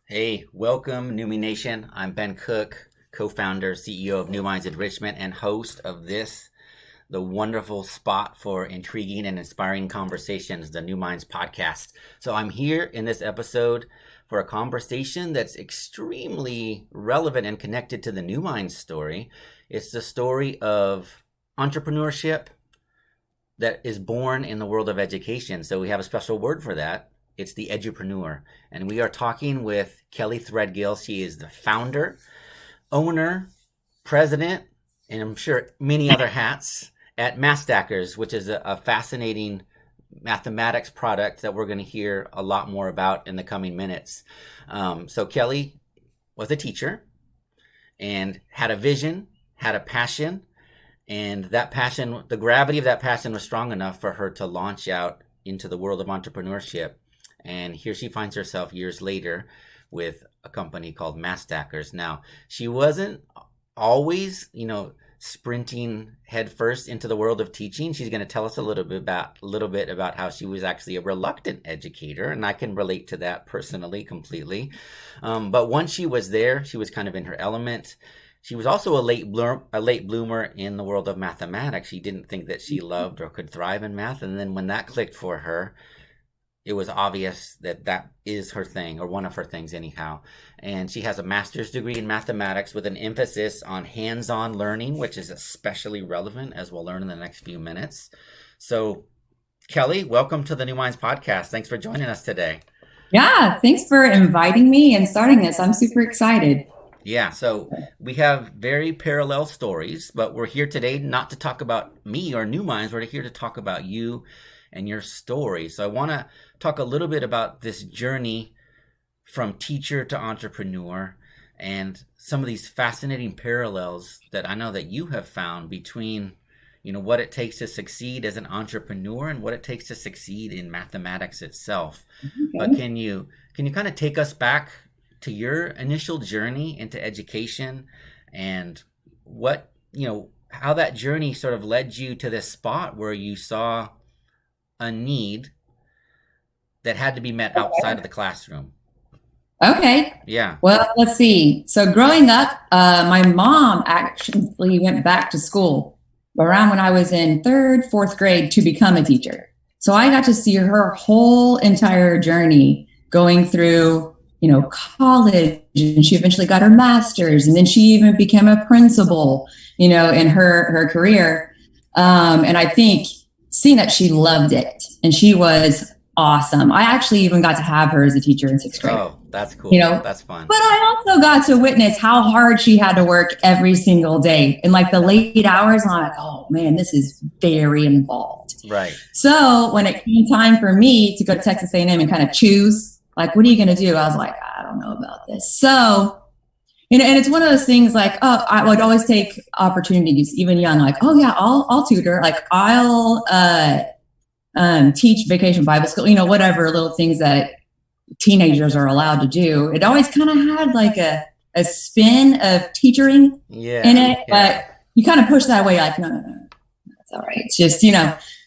Hey, welcome, Numi Nation. I'm Ben Cook, co-founder, CEO of NuMinds Enrichment, and host of the wonderful spot for intriguing and inspiring conversations, the NuMinds podcast. So I'm here in this episode for a conversation that's extremely relevant and connected to the NuMinds story. It's the story of entrepreneurship that is born in the world of education. So we have a special word for that. It's the Edupreneur. And we are talking with Kelly Threadgill. She is the founder, owner, president, and I'm sure many other hats at MathStackers, which is a fascinating mathematics product that we're going to hear a lot more about in the coming minutes. So Kelly was a teacher and had a vision, had a passion, and that passion, the gravity of that passion was strong enough for her to launch out into the world of entrepreneurship. And here she finds herself years later with a company called MathStackers. Now, she wasn't always, sprinting headfirst into the world of teaching. She's going to tell us a little bit about how she was actually a reluctant educator, and I can relate to that personally completely. But once she was there, she was kind of in her element. She was also a late bloomer in the world of mathematics. She didn't think that she loved or could thrive in math, and then when that clicked for her, it was obvious that that is her thing, or one of her things anyhow. And she has a master's degree in mathematics with an emphasis on hands-on learning, which is especially relevant, as we'll learn in the next few minutes. So, Kelly, welcome to the NuMinds podcast. Thanks for joining us today. Yeah, thanks for inviting me and starting this. I'm super excited. Yeah, so we have very parallel stories, but we're here today not to talk about me or NuMinds. We're here to talk about you and your story. So I want to talk a little bit about this journey from teacher to entrepreneur and some of these fascinating parallels that I know that you have found between, what it takes to succeed as an entrepreneur and what it takes to succeed in mathematics itself. Okay. But can you kind of take us back to your initial journey into education and what, how that journey sort of led you to this spot where you saw a need that had to be met outside of the classroom? Okay. Yeah. Well, let's see. So growing up, my mom actually went back to school around when I was in third, fourth grade to become a teacher. So I got to see her whole entire journey going through, college, and she eventually got her master's, and then she even became a principal, in her career. And I think seeing that she loved it and she was awesome. I actually even got to have her as a teacher in sixth grade. Oh, that's cool. That's fun. But I also got to witness how hard she had to work every single day. In like the late hours, I'm like, oh man, this is very involved. Right. So when it came time for me to go to Texas A&M and kind of choose, like, what are you going to do? I was like, I don't know about this. So, and it's one of those things like, I would always take opportunities, even young, like, oh yeah, I'll tutor, like I'll teach vacation Bible school, whatever little things that teenagers are allowed to do. It always kind of had like a spin of teachering in it, but you kind of push that away, like, no, that's all right. It's just,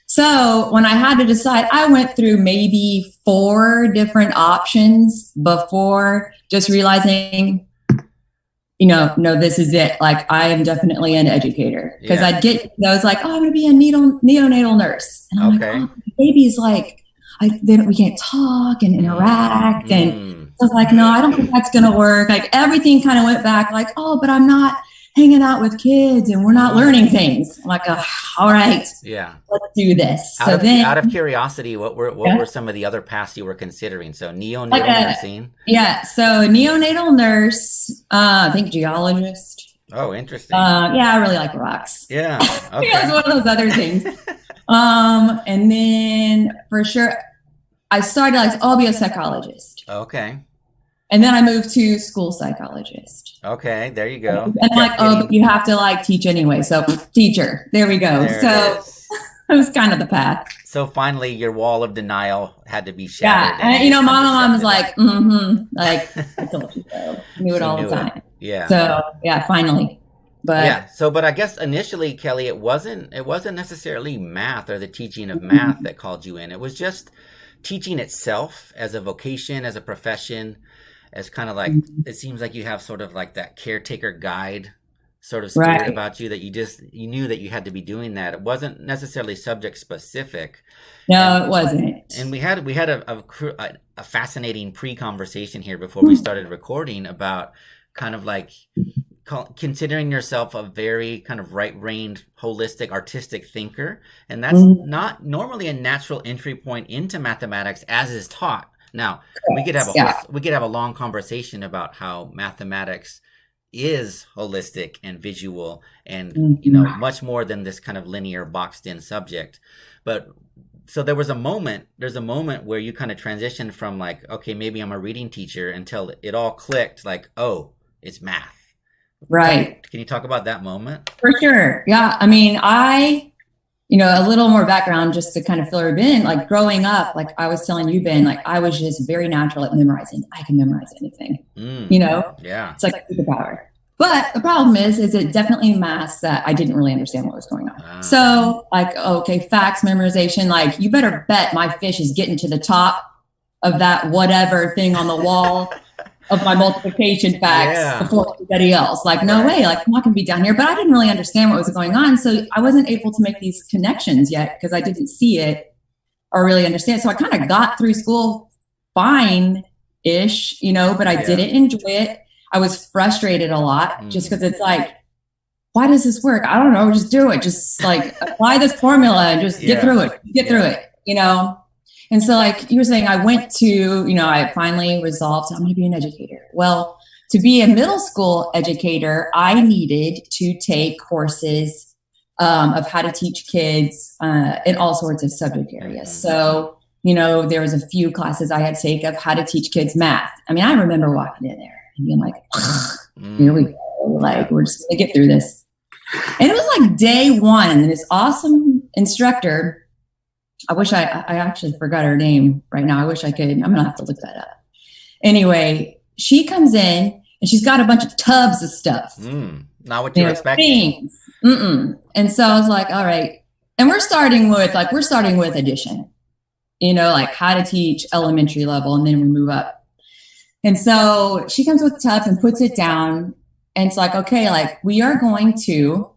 So when I had to decide, I went through maybe 4 different options before just realizing, no, this is it. Like, I am definitely an educator. Because I was like, I'm going to be a neonatal nurse. And I'm like, oh, baby's like, we can't talk and interact. And I was like, no, I don't think that's going to work. Like, everything kind of went back like, oh, but I'm not hanging out with kids and we're not learning things. I'm like, oh, all right, let's do this. Out of curiosity, what were some of the other paths you were considering? So neonatal nursing? Yeah, so neonatal nurse, I think geologist. Oh, interesting. I really like rocks. Yeah, okay. It's one of those other things. And then for sure, I started like, I'll be a psychologist. Okay. And then I moved to school psychologist. Okay, there you go. And I'm like, but you have to like teach anyway. So teacher, there we go. So it was kind of the path. So finally your wall of denial had to be shattered. Yeah, and my mom was like, like, I told you so. I knew it all the time. Yeah. So finally. But but I guess initially, Kelly, it wasn't necessarily math or the teaching of math that called you in. It was just teaching itself as a vocation, as a profession. as kind of like, Mhm. it seems like you have sort of like that caretaker guide sort of spirit Right. about you, that you knew that you had to be doing that. It wasn't necessarily subject specific. No, And it wasn't. we had a fascinating pre-conversation here before we started recording about kind of like considering yourself a very kind of right-brained, holistic, artistic thinker, and that's Mhm. not normally a natural entry point into mathematics as is taught. Now, Yeah. we could have a long conversation about how mathematics is holistic and visual and, Mhm. much more than this kind of linear boxed in subject. But so there's a moment where you kind of transitioned from like, okay, maybe I'm a reading teacher, until it all clicked, like, oh, it's math. Right. Can you talk about that moment? For sure. Yeah. I mean, a little more background just to kind of fill her in. Like growing up, like I was telling you, Ben, like I was just very natural at memorizing. I can memorize anything. Yeah. It's like a superpower. But the problem is it definitely masks that I didn't really understand what was going on. So, like, okay, facts memorization, like, you better bet my fish is getting to the top of that whatever thing on the wall of my multiplication facts before everybody else. Like, no way, like, I'm not going to be down here. But I didn't really understand what was going on. So I wasn't able to make these connections yet because I didn't see it or really understand. So I kind of got through school fine-ish, but I didn't enjoy it. I was frustrated a lot just because it's like, why does this work? I don't know. Just do it. Just like apply this formula and just get through it. Through it, And so, like you were saying, I went to, I finally resolved I'm going to be an educator. Well, to be a middle school educator, I needed to take courses of how to teach kids in all sorts of subject areas. So, there was a few classes I had to take of how to teach kids math. I mean, I remember walking in there and being like, here we go. Like, we're just going to get through this. And it was like day one. And this awesome instructor, I wish I actually forgot her name right now. I wish I could. I'm going to have to look that up. Anyway, she comes in and she's got a bunch of tubs of stuff. Not what you're expecting. And so I was like, all right. And we're starting with addition, like how to teach elementary level, and then we move up. And so she comes with tubs and puts it down. And it's like, okay, like we are going to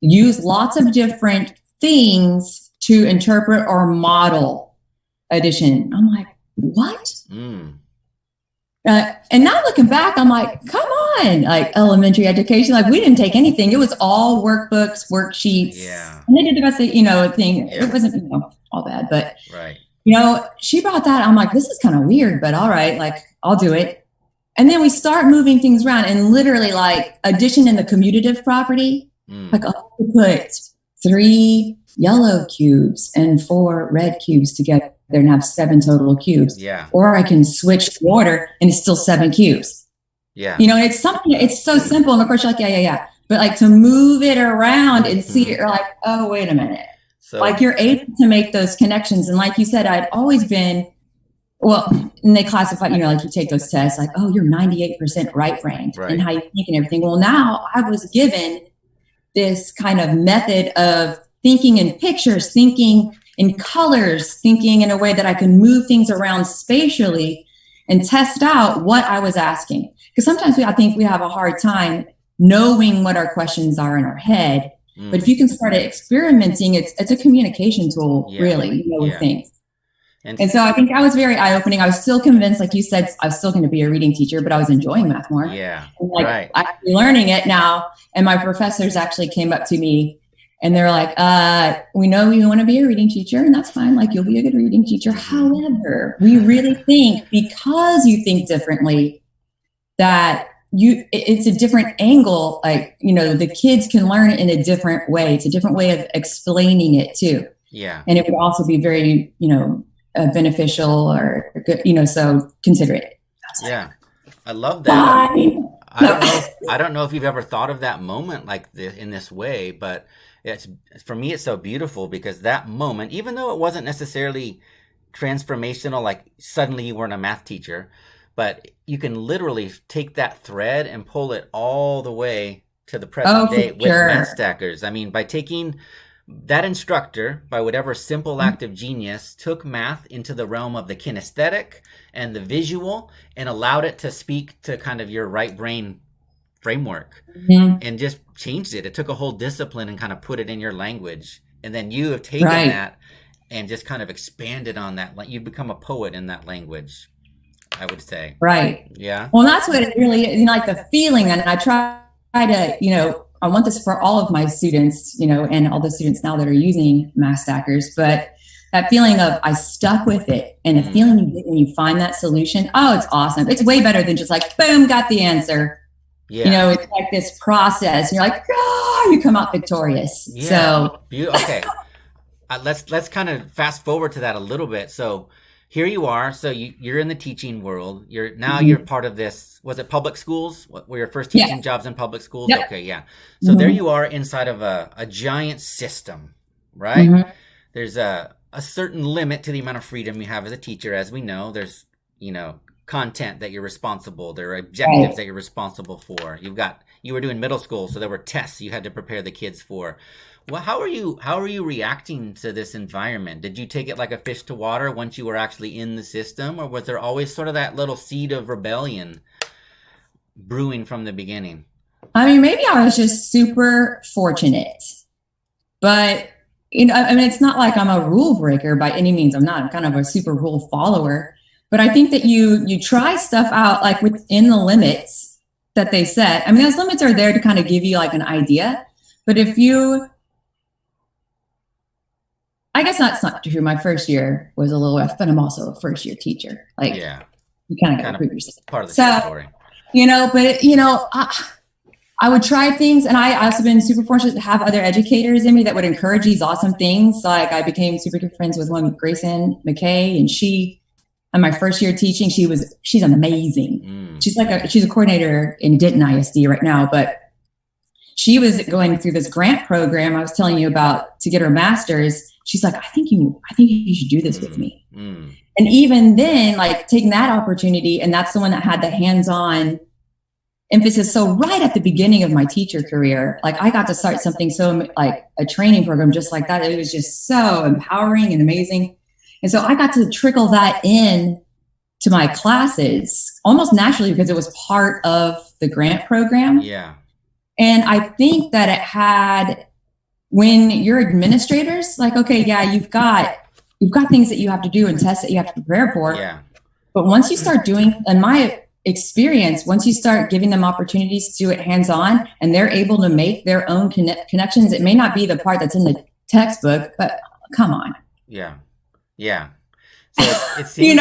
use lots of different things to interpret or model addition. I'm like, what? And now looking back, I'm like, come on, like elementary education, like we didn't take anything. It was all workbooks, worksheets. And they did the best, thing. It wasn't, all bad, but she brought that. I'm like, this is kind of weird, but all right, like I'll do it. And then we start moving things around, and literally like addition in the commutative property, like I'll put 3 yellow cubes and 4 red cubes together and have 7 total cubes. Or I can switch the order and it's still 7 cubes. It's something, it's so simple. And of course you're like, yeah. But like to move it around and see it, you're like, oh, wait a minute. So, like you're able to make those connections. And like you said, I'd always been, and they classify, like you take those tests, like, oh, you're 98% right-brained and how you think and everything. Well, now I was given this kind of method of thinking in pictures, thinking in colors, thinking in a way that I can move things around spatially and test out what I was asking. Because sometimes I think we have a hard time knowing what our questions are in our head. But if you can start experimenting, it's a communication tool, really, with things. And so I think that was very eye-opening. I was still convinced, like you said, I was still going to be a reading teacher, but I was enjoying math more. I'm actually learning it now. And my professors actually came up to me and they're like, we know you want to be a reading teacher, and that's fine. Like, you'll be a good reading teacher. However, we really think because you think differently that it's a different angle. Like, the kids can learn it in a different way. It's a different way of explaining it too. And it would also be very, beneficial or good, so consider it. I love that. I don't know if you've ever thought of that moment like this in this way, but for me, it's so beautiful because that moment, even though it wasn't necessarily transformational, like suddenly you weren't a math teacher, but you can literally take that thread and pull it all the way to the present day with math stackers. I mean, by taking that instructor, by whatever simple act of genius, took math into the realm of the kinesthetic and the visual and allowed it to speak to kind of your right brain framework, and just changed it. It took a whole discipline and kind of put it in your language. And then you have taken that and just kind of expanded on that. Like, you've become a poet in that language, I would say. Right. Yeah. Well, that's what it really is. Like the feeling, and I try to, I want this for all of my students, and all the students now that are using math stackers, but that feeling of I stuck with it, and the feeling you get when you find that solution, it's awesome. It's way better than just like, boom, got the answer. Yeah. It's like this process. And you're like, you come out victorious. Yeah. So okay. Let's kind of fast forward to that a little bit. So here you are. So you're in the teaching world. You're part of this. Was it public schools? Were your first teaching jobs in public schools? Yep. Okay, yeah. So there you are inside of a giant system, right? There's a certain limit to the amount of freedom you have as a teacher. As we know, there's content that you're responsible. There are objectives that you're responsible for. You were doing middle school, so there were tests you had to prepare the kids for. Well, how are you reacting to this environment? Did you take it like a fish to water once you were actually in the system, or was there always sort of that little seed of rebellion brewing from the beginning? I mean, maybe I was just super fortunate, but it's not like I'm a rule breaker by any means. I'm not. I'm kind of a super rule follower. But I think that you try stuff out like within the limits that they set. I mean, those limits are there to kind of give you like an idea. But I guess that's not true. My first year was a little rough, but I'm also a first year teacher. Like, you kind of got to prove yourself. Part of the story. I would try things, and I also been super fortunate to have other educators in me that would encourage these awesome things. Like I became super good friends with one, Grayson McKay, and in my first year teaching, she's amazing. She's a coordinator in Denton ISD right now, but she was going through this grant program I was telling you about to get her master's. She's like, I think you should do this with me. And even then, like taking that opportunity, and that's the one that had the hands-on emphasis. So right at the beginning of my teacher career, like I got to start something so like a training program just like that. It was just so empowering and amazing. And so I got to trickle that in to my classes almost naturally because it was part of the grant program. Yeah. And I think that it had, when your administrators like, okay, yeah, you've got things that you have to do and tests that you have to prepare for. Yeah. But once you start doing, in my experience, once you start giving them opportunities to do it hands-on and they're able to make their own connections, it may not be the part that's in the textbook, but come on. Yeah. Yeah. So it seems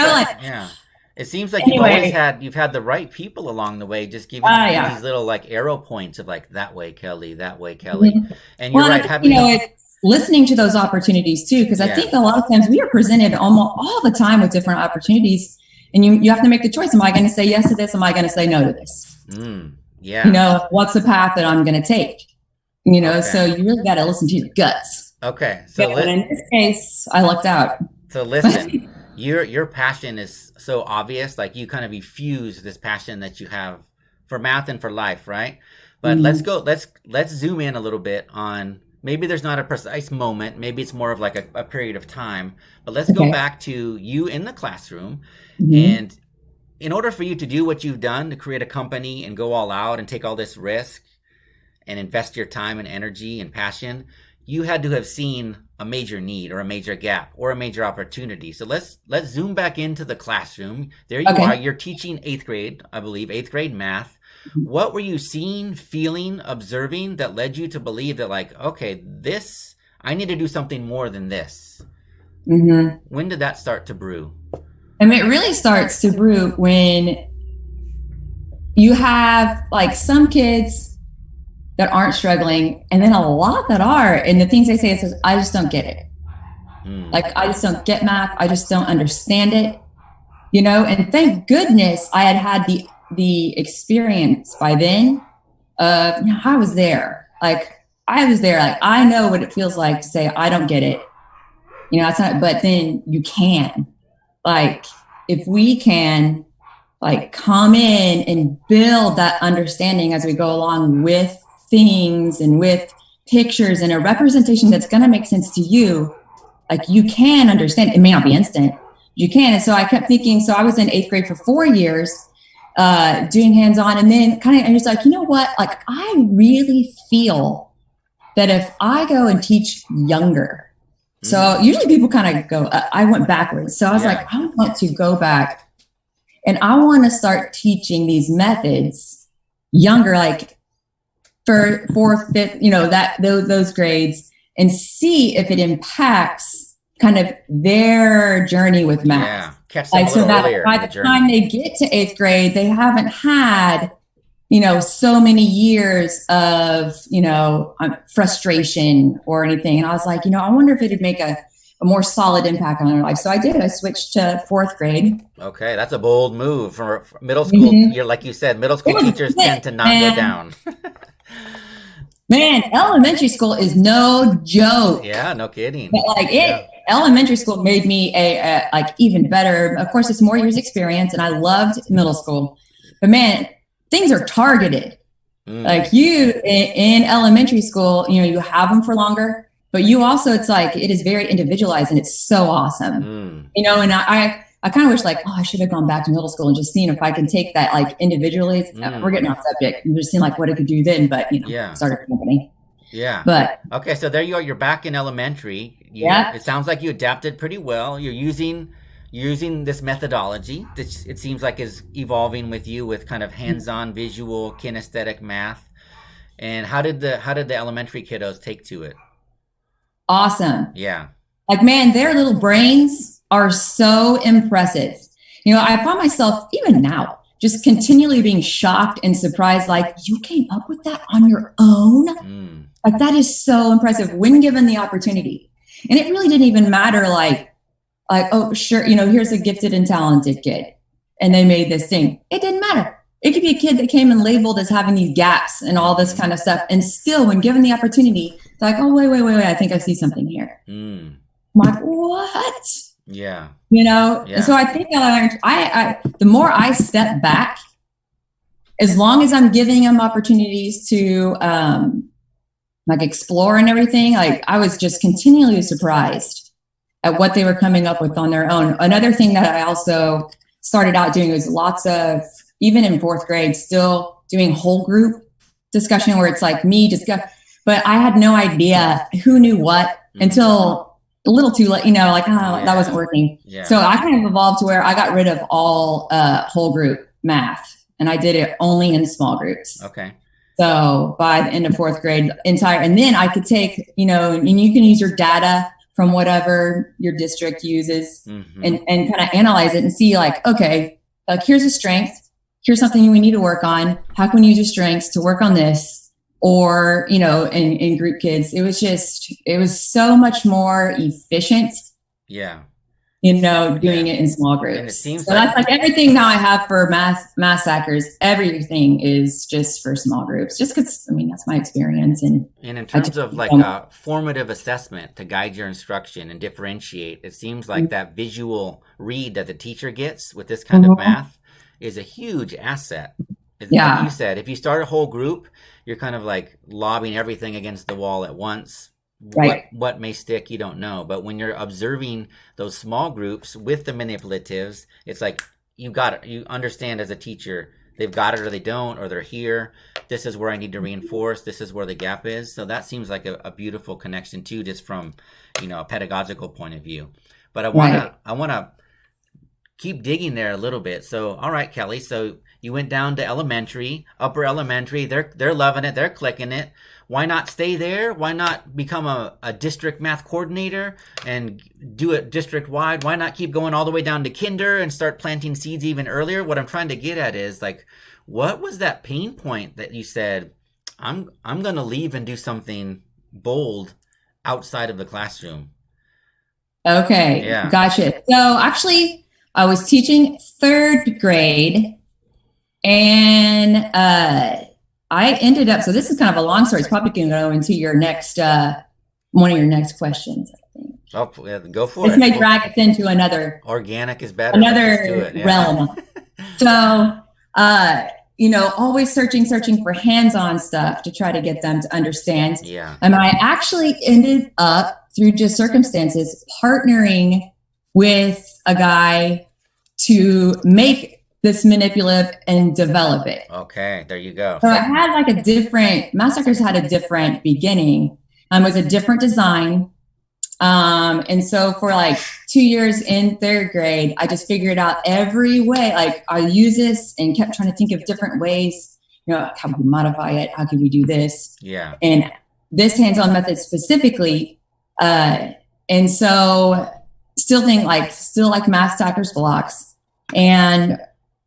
it seems like you've had the right people along the way, just giving these little like arrow points of like that way, Kelly, that way, Kelly. And you're right. It's listening to those opportunities too, because I think a lot of times we are presented almost all the time with different opportunities, and you have to make the choice. Am I going to say yes to this? Am I going to say no to this? What's the path that I'm going to take? So you really got to listen to your guts. Okay. So in this case, I lucked out. So listen, your passion is so obvious. Like you kind of effuse this passion that you have for math and for life, right? But let's zoom in a little bit on, maybe there's not a precise moment. Maybe it's more of like a period of time. But let's go back to you in the classroom. And in order for you to do what you've done, to create a company and go all out and take all this risk and invest your time and energy and passion, you had to have seen a major need or a major gap or a major opportunity. So let's zoom back into the classroom. There you are. You're teaching 8th grade, I believe, 8th grade math. What were you seeing, feeling, observing that led you to believe that like, okay, I need to do something more than this? When did that start to brew? I mean, it really starts to brew when you have like some kids that aren't struggling, and then a lot that are. And the things they say is, I just don't get it. Like, I just don't get math. I just don't understand it. And thank goodness I had the experience by then of, I was there. Like, I know what it feels like to say, I don't get it. It's not, but then you can. Like, if we can, like, come in and build that understanding as we go along with things and with pictures and a representation that's going to make sense to you, like you can understand. It may not be instant. You can. And so I kept thinking, so I was in 8th grade for 4 years, doing hands-on, and then I was like, you know what? Like, I really feel that if I go and teach younger, so usually people kind of go, I went backwards. So I was like, I want to go back and I want to start teaching these methods younger, like for 4th, 5th, those grades, and see if it impacts kind of their journey with math. Yeah, catch them so that by the time they get to 8th grade, they haven't had, so many years of, frustration or anything. And I was like, I wonder if it'd make a more solid impact on their life. So I did. I switched to 4th grade. Okay, that's a bold move for middle school. You're like you said, middle school teachers tend to not go down. Man, elementary school is no joke. Yeah, no kidding. But elementary school made me a even better. Of course, it's more years experience, and I loved middle school. But man, things are targeted. Like you in elementary school, you have them for longer, but you also, it is very individualized, and it's so awesome. And I kind of wish I should have gone back to middle school and just seen if I can take that individually. We're getting off subject. I'm just seeing what it could do then, but start a company. Yeah. But okay, so there you are. You're back in elementary. It sounds like you adapted pretty well. You're using this methodology that it seems like is evolving with you with kind of hands-on visual kinesthetic math. And how did the elementary kiddos take to it? Awesome. Yeah. Man, their little brains are so impressive. I find myself even now just continually being shocked and surprised. You came up with that on your own. That is so impressive when given the opportunity. And it really didn't even matter oh, sure, here's a gifted and talented kid, and they made this thing. It didn't matter. It could be a kid that came and labeled as having these gaps and all this kind of stuff. And still, when given the opportunity, it's oh, wait, I think I see something here. I'm like, what? Yeah. And so I think I the more I step back, as long as I'm giving them opportunities to explore and everything, I was just continually surprised at what they were coming up with on their own. Another thing that I also started out doing was lots of, even in 4th grade, still doing whole group discussion where it's me discuss, but I had no idea who knew what until a little too late, that wasn't working. Yeah. So I kind of evolved to where I got rid of all whole group math, and I did it only in small groups. Okay. So by the end of 4th grade, and then I could take, and you can use your data from whatever your district uses and kind of analyze it and see okay, here's a strength. Here's something we need to work on. How can we use your strengths to work on this? Or, in group kids, it was so much more efficient. Yeah. Doing it in small groups. And it seems so that's everything now I have for math stackers. Everything is just for small groups, just because, that's my experience. And in terms of formative assessment to guide your instruction and differentiate, it seems like that visual read that the teacher gets with this kind of math is a huge asset. Like you said, if you start a whole group, you're kind of lobbing everything against the wall at once. Right. What may stick, you don't know. But when you're observing those small groups with the manipulatives, it's you got it. You understand as a teacher, they've got it or they don't, or they're here. This is where I need to reinforce. This is where the gap is. So that seems like a beautiful connection too, just from, a pedagogical point of view. But I want to keep digging there a little bit. So, all right, Kelly. So you went down to elementary, upper elementary. They're loving it. They're clicking it. Why not stay there? Why not become a district math coordinator and do it district wide? Why not keep going all the way down to kinder and start planting seeds even earlier? What I'm trying to get at is what was that pain point that you said, I'm going to leave and do something bold outside of the classroom? Okay. Yeah. Gotcha. So actually I was teaching 3rd grade and, I ended up, so this is kind of a long story. It's probably going to go into your next, one of your next questions, I think. Oh, yeah, go for it. This may drag us into another. Organic is better. Another realm. So, always searching for hands-on stuff to try to get them to understand. Yeah. And I actually ended up, through just circumstances, partnering with a guy to make this manipulative and develop it. Okay, there you go. So it had like Massacres had a different beginning. It was a different design. And so for like 2 years in third grade, I just figured out every way, like I use this and kept trying to think of different ways, how can we modify it? How can we do this? Yeah. And this hands-on method specifically. And so still like math stackers blocks. And,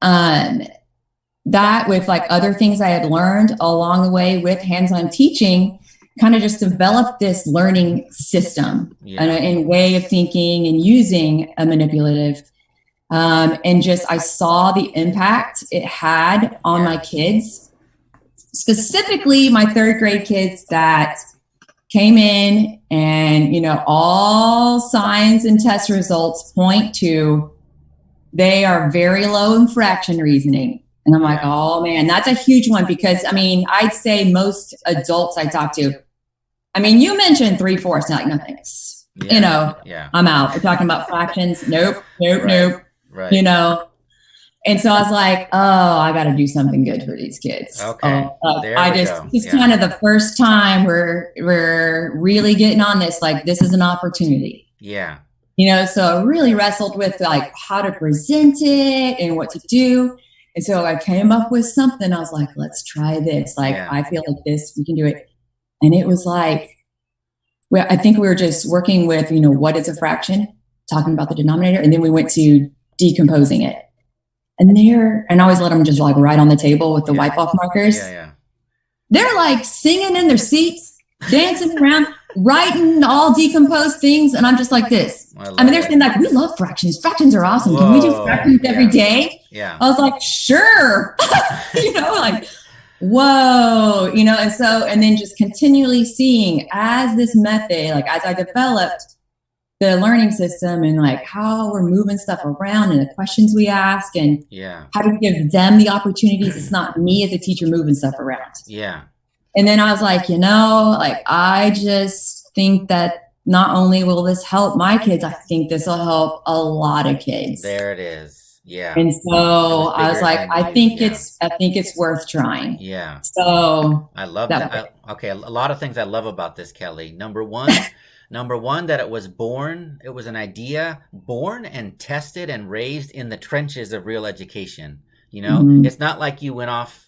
that with like other things I had learned along the way with hands-on teaching, kind of just developed this learning system and way of thinking and using a manipulative. And just, I saw the impact it had on my kids, specifically my third grade kids that came in and, all signs and test results point to they are very low in fraction reasoning. And I'm like, oh man, that's a huge one because I'd say most adults I talk to, you mentioned 3/4, like no thanks. I'm out. We're talking about fractions. Nope. Right. And so I was like, oh, I got to do something good for these kids. Okay. It's kind of the first time we're really getting on this, like this is an opportunity. Yeah. So I really wrestled with like how to present it and what to do. And so I came up with something. I was like, let's try this. Like, I feel like this, we can do it. And it was like, I think we were just working with, what is a fraction, talking about the denominator. And then we went to decomposing it. And I always let them just like write on the table with the wipe off markers. Yeah. They're like singing in their seats, dancing around, writing all decomposed things. And I'm just like this. They're saying like, we love fractions. Fractions are awesome. Whoa. Can we do fractions every day? Yeah. I was like, sure. Like, whoa, and then just continually seeing as this method, like as I developed the learning system and like how we're moving stuff around and the questions we ask and how do we give them the opportunities. It's not me as a teacher moving stuff around. Yeah. And then I was like, I just think that not only will this help my kids, I think this will help a lot of kids. There it is. Yeah. And so I was like, I think it's worth trying. Yeah. So I love that. Okay. A lot of things I love about this, Kelly. Number one, that it was an idea born and tested and raised in the trenches of real education. It's not like you went off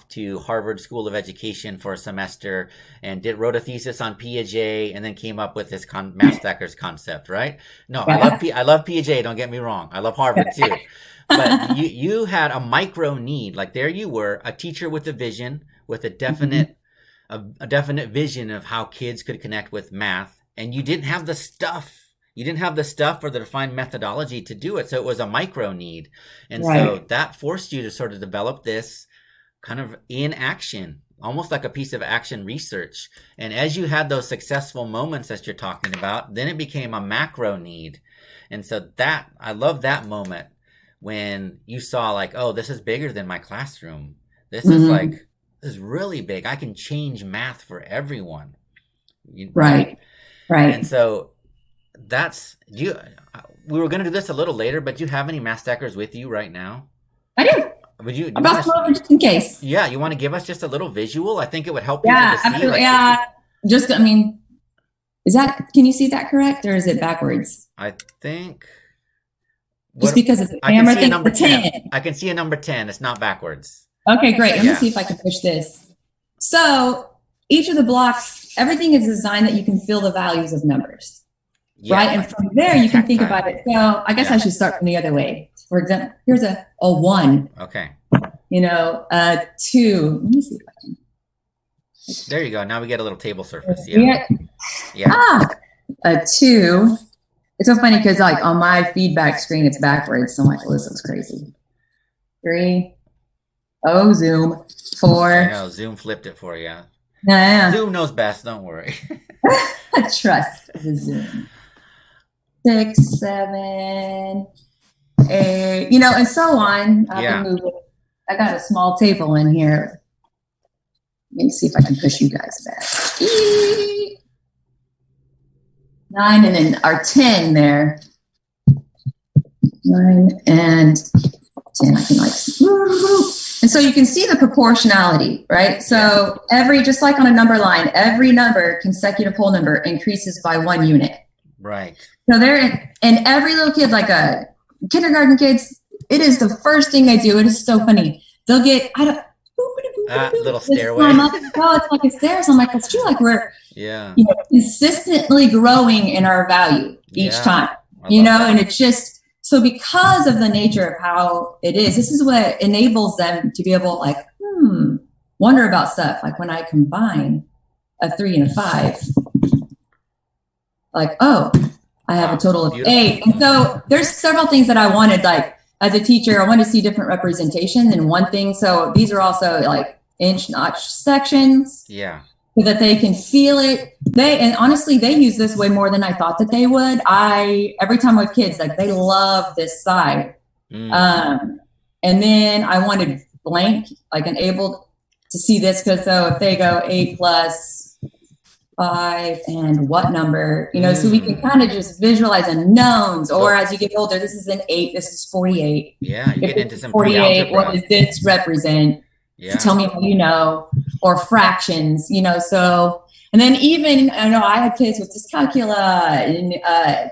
to Harvard School of Education for a semester and wrote a thesis on Piaget and then came up with this math stackers concept, right? No, I love Piaget. Don't get me wrong. I love Harvard too. But you had a micro need. Like there you were, a teacher with a vision, with a definite vision of how kids could connect with math, and you didn't have the stuff. You didn't have the stuff or the defined methodology to do it. So it was a micro need. And so that forced you to sort of develop this kind of in action, almost like a piece of action research. And as you had those successful moments that you're talking about, then it became a macro need. And so I love that moment when you saw like, oh, this is bigger than my classroom. This is really big. I can change math for everyone. Right. And so we were going to do this a little later, but do you have any math stackers with you right now? I do. Just in case. Yeah, you want to give us just a little visual? I think it would help people to see. Absolutely. Can you see that correct or is it backwards? I think. Just because it's a camera thing. Number 10. I can see a number 10. It's not backwards. Okay, great. Let me see if I can push this. So each of the blocks, everything is designed that you can feel the values of numbers. Right? And from there, you can think about it. So I guess I should start from the other way. For example, here's a 1. Okay. 2. Let me see if I can. There you go. Now we get a little table surface. A 2. It's so funny because like on my feedback screen, it's backwards. So I'm like, well, this looks crazy. 3. Oh, Zoom. 4. I know. Zoom flipped it for you. Yeah. Zoom knows best. Don't worry. Trust the Zoom. 6, 7, 8, and so on. I got a small table in here. Let me see if I can push you guys back. 9 and then our 10 there. 9 and 10. I can like see. And so you can see the proportionality, right? So just like on a number line, every number, consecutive whole number, increases by 1 unit. Right. So and every little kid, like kindergarten kids, it is the first thing they do. It is so funny. They'll get, little stairway. Oh, it's like a stairs. I'm like, it's true. Like we're consistently growing in our value each time, and it's just, so because of the nature of how it is, this is what enables them to be able like, wonder about stuff. Like when I combine a 3 and a 5, like, oh, I have a total of 8. And so there's several things that I wanted, like as a teacher, I wanted to see different representation than one thing. So these are also like inch notch sections. Yeah. So that they can feel it. And honestly, they use this way more than I thought that they would. Every time with kids, like they love this side. And then I wanted blank, like enabled to see this, because so if they go 8 plus 5 and what number, so we can kind of just visualize unknowns. Or as you get older, this is an 8, this is 48. Yeah, you get into some 48. What does this represent? Yeah. Tell me how or fractions, so, and then even, I know I had kids with dyscalculia and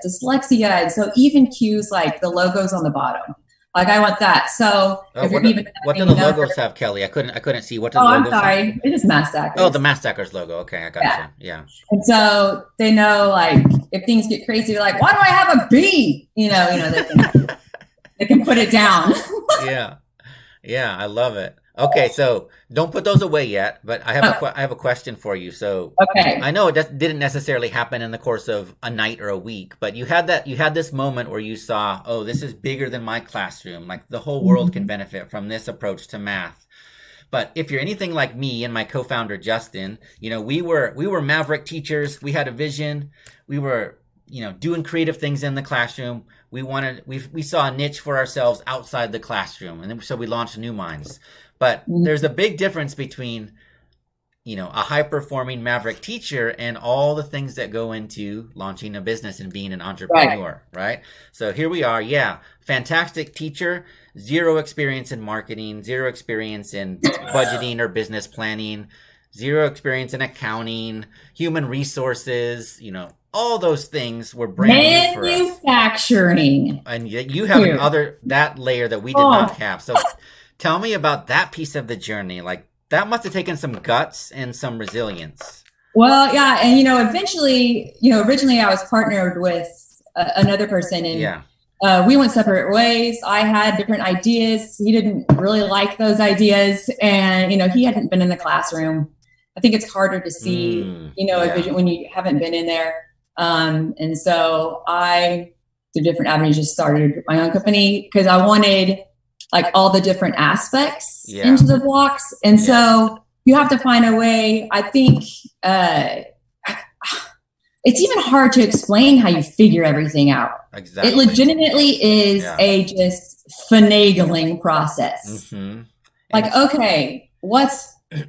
dyslexia, and so even cues like the logos on the bottom, like I want that. So what do the logos have, Kelly? I couldn't see. What do the logos I'm sorry. Have? It is Mass Stackers. Oh, the Mass Stackers logo. Okay, I got you. Yeah. And so they know, like, if things get crazy, they're like, why do I have a B? They can put it down. Yeah, I love it. Okay, so don't put those away yet, but I have a question for you. So I know it didn't necessarily happen in the course of a night or a week, but you had this moment where you saw, oh, this is bigger than my classroom. Like the whole world can benefit from this approach to math. But if you're anything like me and my co-founder Justin, we were maverick teachers. We had a vision. We were doing creative things in the classroom. We saw a niche for ourselves outside the classroom, and so we launched NuMinds. But there's a big difference between, a high-performing maverick teacher and all the things that go into launching a business and being an entrepreneur, right? So here we are. Yeah, fantastic teacher, 0 experience in marketing, 0 experience in budgeting or business planning, 0 experience in accounting, human resources, all those things were brand new for us. Manufacturing. And you have that layer that we did not have. So tell me about that piece of the journey. Like that must have taken some guts and some resilience. Well, yeah. And, eventually, originally I was partnered with another person, and we went separate ways. I had different ideas. He didn't really like those ideas. And, he hadn't been in the classroom. I think it's harder to see, a vision when you haven't been in there. And so I, through different avenues, just started my own company because I wanted like all the different aspects into the blocks. And so you have to find a way. I think it's even hard to explain how you figure everything out. Exactly. It legitimately is a just finagling process. Mm-hmm. Like, okay,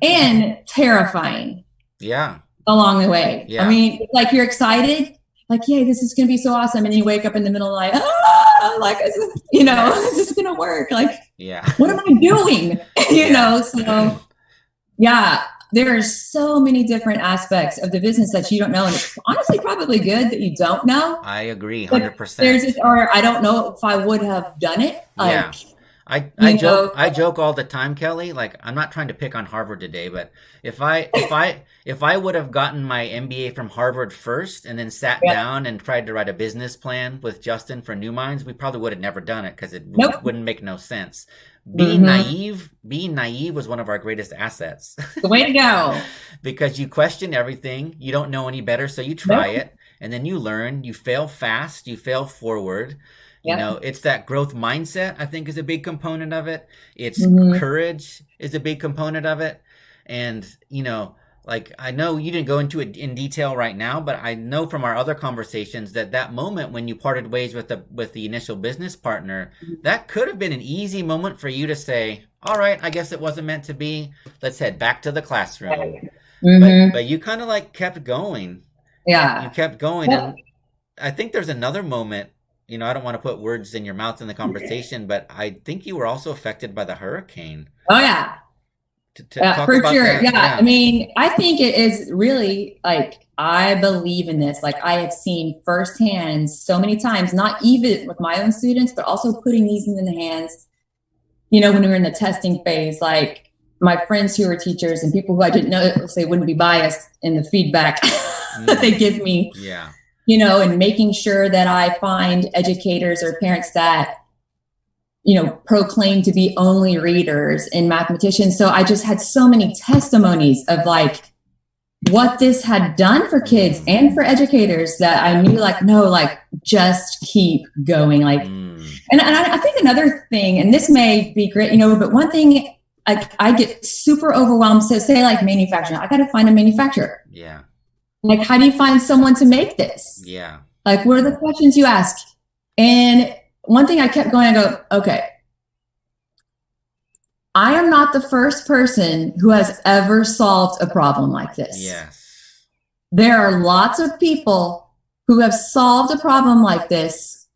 and terrifying. Yeah. Along the way. Yeah. I mean, like you're excited, like, yay, this is going to be so awesome. And then you wake up in the middle of the night, like, is this going to work? Like, what am I doing? So there are so many different aspects of the business that you don't know. And it's honestly probably good that you don't know. I agree 100%. Or I don't know if I would have done it. Like, I joke all the time, Kelly. Like, I'm not trying to pick on Harvard today, but if I would have gotten my MBA from Harvard first and then sat down and tried to write a business plan with Justin for NuMinds, we probably would have never done it because it wouldn't make no sense. Being naive was one of our greatest assets. The way to go. Because you question everything, you don't know any better, so you try it, and then you learn. You fail fast, you fail forward. It's that growth mindset, I think, is a big component of it. It's courage is a big component of it. And, like, I know you didn't go into it in detail right now, but I know from our other conversations that that moment when you parted ways with the initial business partner, that could have been an easy moment for you to say, all right, I guess it wasn't meant to be. Let's head back to the classroom. But you kind of like kept going. Yeah. You kept going. And I think there's another moment, you know, I don't want to put words in your mouth in the conversation, but I think you were also affected by the hurricane. Oh, yeah. To talk For about sure. that. Yeah. I mean, I think it is really like, I believe in this. Like, I have seen firsthand so many times, not even with my own students, but also putting these in the hands, you know, when we were in the testing phase, like my friends who are teachers and people who I didn't know, say wouldn't be biased in the feedback that they give me. Yeah. You know, and making sure that I find educators or parents that, you know, proclaim to be only readers and mathematicians. So I just had so many testimonies of like what this had done for kids and for educators that I knew, like, no, like, just keep going. Like, and I think another thing, and this may be great, you know, but one thing, I get super overwhelmed. So say like manufacturing, I got to find a manufacturer. Yeah. Like, how do you find someone to make this? Yeah. Like, what are the questions you ask? And one thing I kept going, I go, okay, I am not the first person who has ever solved a problem like this. Yes. There are lots of people who have solved a problem like this.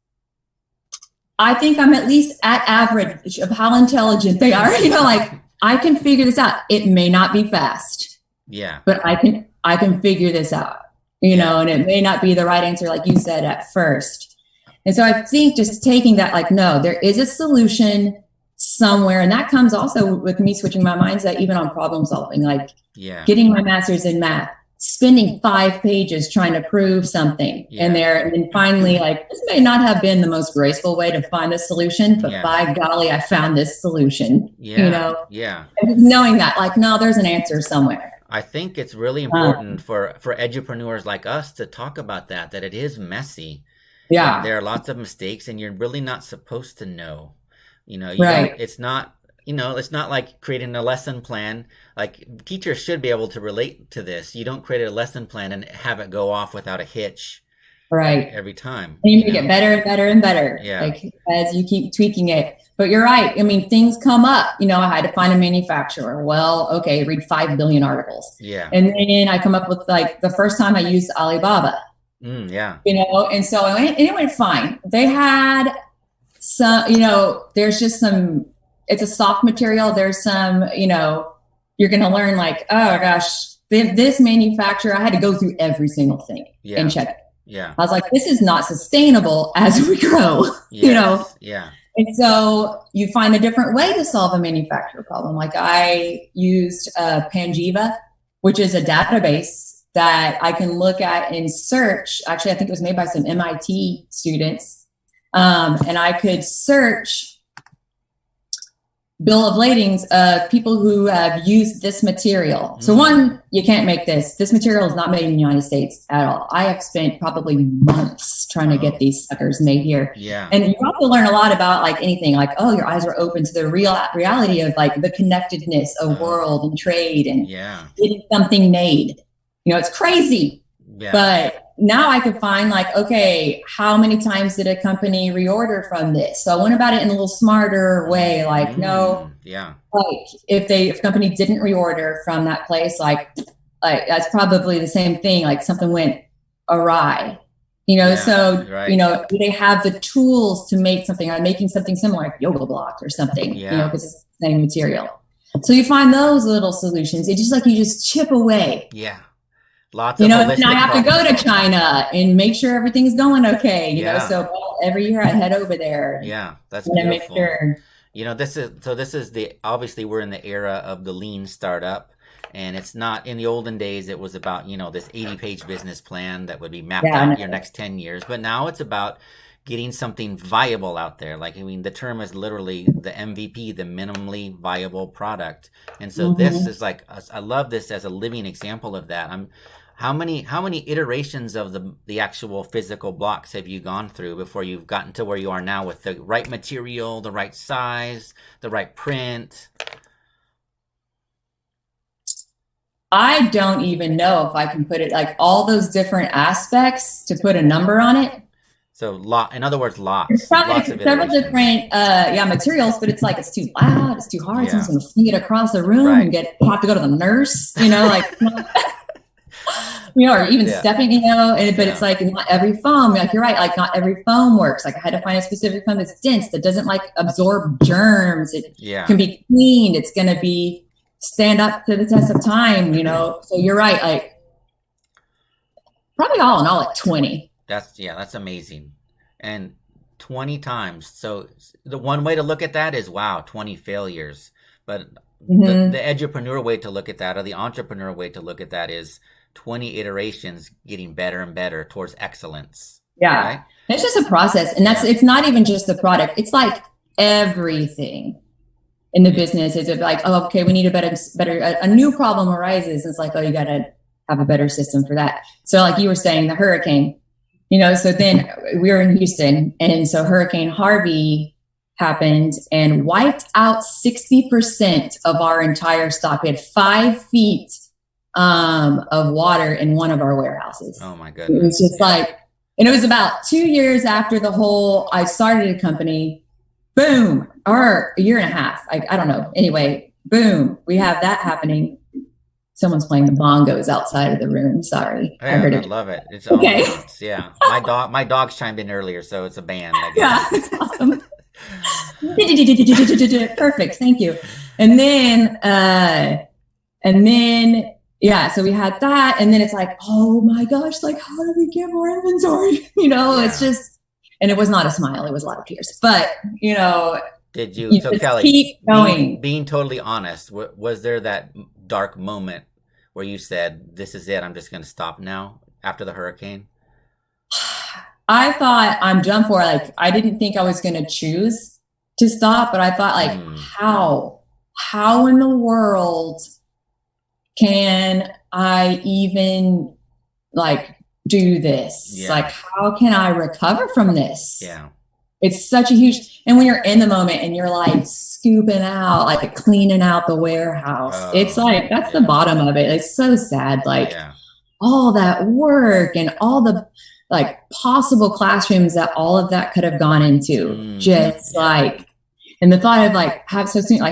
I think I'm at least at average of how intelligent they are. You know, like, I can figure this out. It may not be fast. Yeah. But I can figure this out, you know, and it may not be the right answer, like you said at first. And so I think just taking that, like, no, there is a solution somewhere. And that comes also with me switching my mindset, even on problem solving, like getting my master's in math, spending 5 pages trying to prove something in there. And then finally, like, this may not have been the most graceful way to find a solution, but by golly, I found this solution, you know? Yeah. And knowing that, like, no, there's an answer somewhere. I think it's really important for edupreneurs like us to talk about that it is messy. Yeah. There are lots of mistakes and you're really not supposed to know. You know, it's not, you know, it's not like creating a lesson plan. Like, teachers should be able to relate to this. You don't create a lesson plan and have it go off without a hitch. Right. Every time. And you get better and better and better. Yeah. Like, as you keep tweaking it. But you're right. I mean, things come up. You know, I had to find a manufacturer. Well, okay, read 5 billion articles. Yeah. And then I come up with, like, the first time I used Alibaba. Yeah. You know, and so it went fine. They had some, you know, there's just some, it's a soft material. There's some, you know, you're going to learn, like, oh gosh, this manufacturer, I had to go through every single thing and check it. Yeah. I was like, this is not sustainable as we grow, you know? Yeah. And so you find a different way to solve a manufacturer problem. Like, I used Panjiva, which is a database that I can look at and search. Actually, I think it was made by some MIT students. And I could search bill of ladings of people who have used this material. So one, you can't make this. This material is not made in the United States at all. I have spent probably months trying to get these suckers made here. Yeah. And you have to learn a lot about, like, anything, like, oh, your eyes are open to the reality of, like, the connectedness of world and trade and getting something made. You know, it's crazy. Yeah. But now I could find, like, okay, how many times did a company reorder from this? So I went about it in a little smarter way. Like, no, like, if a company didn't reorder from that place, like that's probably the same thing. Like, something went awry, you know? You know, do they have the tools to make something? I'm making something similar, like yoga blocks or something, you know, because it's the same material. So you find those little solutions. It's just like, you just chip away. Yeah. Lots you of know, and I have to go to China and make sure everything's going okay. You know, so every year I head over there. Yeah, that's beautiful. Make sure. You know, this is the, obviously we're in the era of the lean startup, and it's not, in the olden days it was about, you know, this 80-page business plan that would be mapped out your next 10 years. But now it's about getting something viable out there. Like, I mean, the term is literally the MVP, the minimally viable product. And so this is like, I love this as a living example of that. How many iterations of the actual physical blocks have you gone through before you've gotten to where you are now with the right material, the right size, the right print? I don't even know if I can put it like all those different aspects to put a number on it. So in other words, It's probably lots of several iterations. different materials, but it's like it's too loud, it's too hard. Someone's gonna fling it across the room and have to go to the nurse, like or even stepping, but it's like not every foam, like you're right, like not every foam works. Like I had to find a specific foam that's dense, that doesn't like absorb germs. It can be cleaned. It's gonna be stand up to the test of time, So you're right, like probably all in all like 20. That's amazing. And 20 times. So the one way to look at that is, wow, 20 failures. But the edupreneur way to look at that, or the entrepreneur way to look at that, is 20 iterations getting better and better towards excellence. Yeah. Right? It's just a process. And it's not even just the product. It's like everything in the business is like, oh, okay, we need a new problem arises. It's like, oh, you got to have a better system for that. So like you were saying, the hurricane, so then we were in Houston, and so Hurricane Harvey happened and wiped out 60% of our entire stock. We had 5 feet of water in one of our warehouses. Oh my goodness. It was just like, and it was about 2 years after I started a company, boom, or a year and a half. I don't know. Anyway, boom, we have that happening. Someone's playing the bongos outside of the room. Sorry. I heard it. I love it. It's okay. Yeah. My dogs chimed in earlier, so it's a band, I guess. Yeah, it's awesome. Perfect. Thank you. And then, so we had that, and then it's like, oh my gosh, like how do we get more inventory? It's just, and it was not a smile. It was a lot of tears, but did you, so Kelly, keep going. Being totally honest, was there that dark moment where you said, this is it, I'm just going to stop now after the hurricane? I thought I'm done for. Like, I didn't think I was going to choose to stop, but I thought like, how in the world can I even like do this? Yeah. Like, how can I recover from this? Yeah. It's such a huge, and when you're in the moment and you're like scooping out, like cleaning out the warehouse, it's like, that's the bottom of it. It's so sad. Like all that work and all the like possible classrooms that all of that could have gone into, like, and the thought of like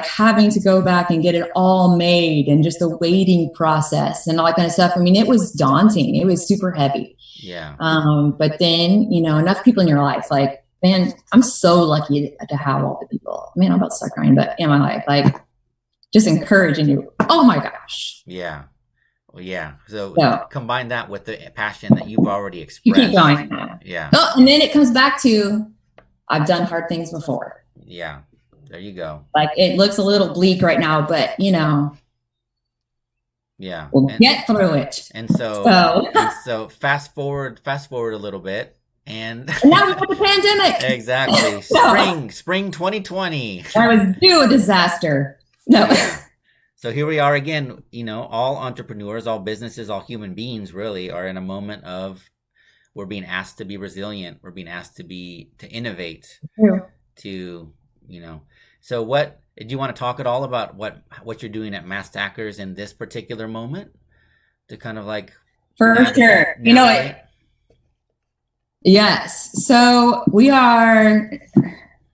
having to go back and get it all made, and just the waiting process and all that kind of stuff. I mean, it was daunting. It was super heavy. Yeah. But then, enough people in your life, like, man, I'm so lucky to have all the people. Man, I'm about to start crying, but in my life, like, just encouraging you. Oh my gosh. Yeah. Well, yeah. So combine that with the passion that you've already expressed. You keep going. Yeah. Oh, and then it comes back to, I've done hard things before. Yeah. There you go. Like, it looks a little bleak right now, but yeah, we'll get through it. And so fast forward a little bit. And now we got the pandemic. Exactly. Spring 2020. I was due a disaster. No. Yeah. So here we are again. All entrepreneurs, all businesses, all human beings really are in a moment of, we're being asked to be resilient. We're being asked to innovate. So what did you want to talk at all about what you're doing at Mass Stackers in this particular moment to kind of like, for sure, yes. So we are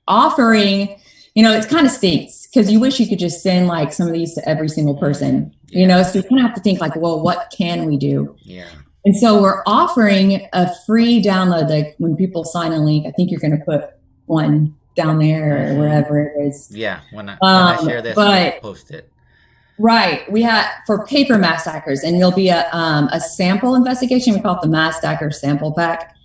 offering, it kind of stinks because you wish you could just send like some of these to every single person, so you kind of have to think like, well, what can we do? Yeah. And so we're offering a free download. Like when people sign a link, I think you're going to put one down there or wherever it is. Yeah. When I share this, I'll post it. Right. We have for paper Mass Stackers, and there'll be a sample investigation. We call it the Mass Stacker sample pack.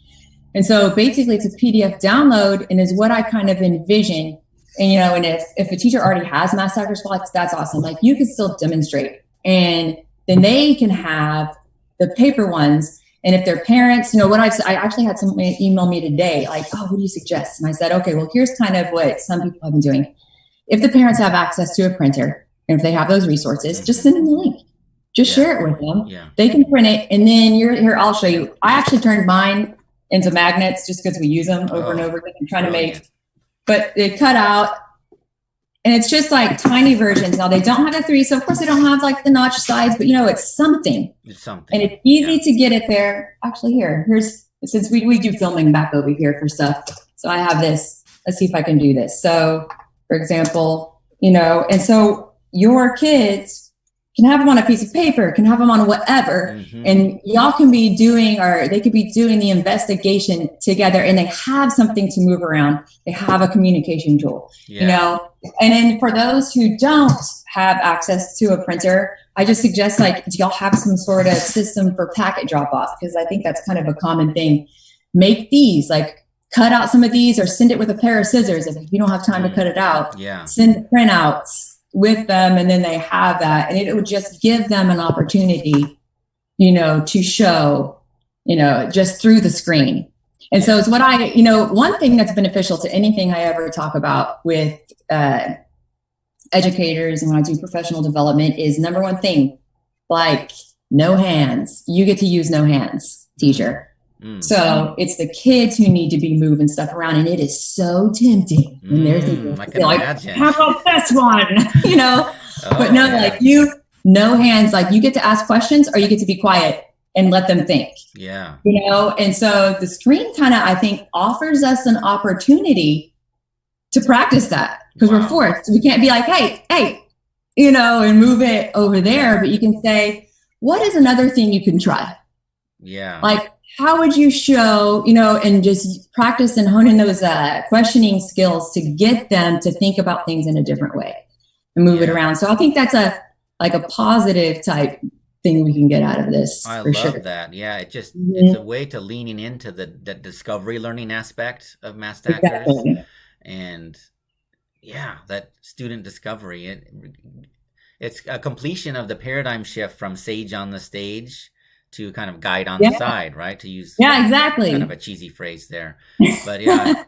And so basically it's a PDF download, and is what I kind of envision. And, and if a teacher already has Mass Stacker spots, that's awesome. Like, you can still demonstrate, and then they can have the paper ones. And if their parents, I actually had someone email me today, like, oh, what do you suggest? And I said, okay, well, here's kind of what some people have been doing. If the parents have access to a printer, and if they have those resources, just send them the link. Just share it with them. Yeah. They can print it. And then here, I'll show you. I actually turned mine into magnets just because we use them over and over again. I'm trying to make, but they cut out And it's just like tiny versions. Now they don't have the 3, so of course they don't have like the notch sides, but it's something. It's something. And it's easy to get it there. Actually, here's, since we do filming back over here for stuff. So I have this, let's see if I can do this. So for example, and so your kids can have them on a piece of paper, can have them on whatever, and y'all can be doing, or they could be doing the investigation together, and they have something to move around. They have a communication tool, And then for those who don't have access to a printer, I just suggest do y'all have some sort of system for packet drop off? Because I think that's kind of a common thing. Make these, cut out some of these, or send it with a pair of scissors if you don't have time to cut it out. Send the printouts with them, and then they have that, and it would just give them an opportunity, to show, just through the screen. And so it's what one thing that's beneficial to anything I ever talk about with educators and when I do professional development is number one thing, no hands. You get to use no hands, teacher. So it's the kids who need to be moving stuff around, and it is so tempting when they're thinking, how about this one? But no, no hands, you get to ask questions, or you get to be quiet and let them think. And so the screen kind of, I think, offers us an opportunity to practice that, because we're forced. We can't be like, hey, and move it over there, but you can say, what is another thing you can try? How would you show, and just practice and hone in those questioning skills to get them to think about things in a different way and move it around. So I think that's a positive type thing we can get out of this. I love that. Yeah, it's a way to leaning into the discovery learning aspect of math stackers. And that student discovery. It's a completion of the paradigm shift from sage on the stage to kind of guide on the side, right? To use exactly kind of a cheesy phrase there, but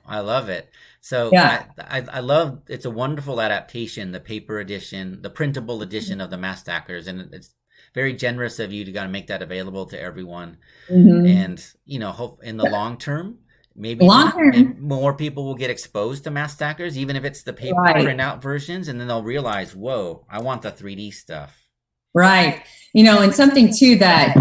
I love it. So I love, it's a wonderful adaptation, the paper edition, the printable edition of the math stackers, and it's very generous of you to kind of make that available to everyone. And hope in the long term, maybe more people will get exposed to math stackers, even if it's the paper printout versions, and then they'll realize, whoa, I want the 3D stuff. Right. And something too that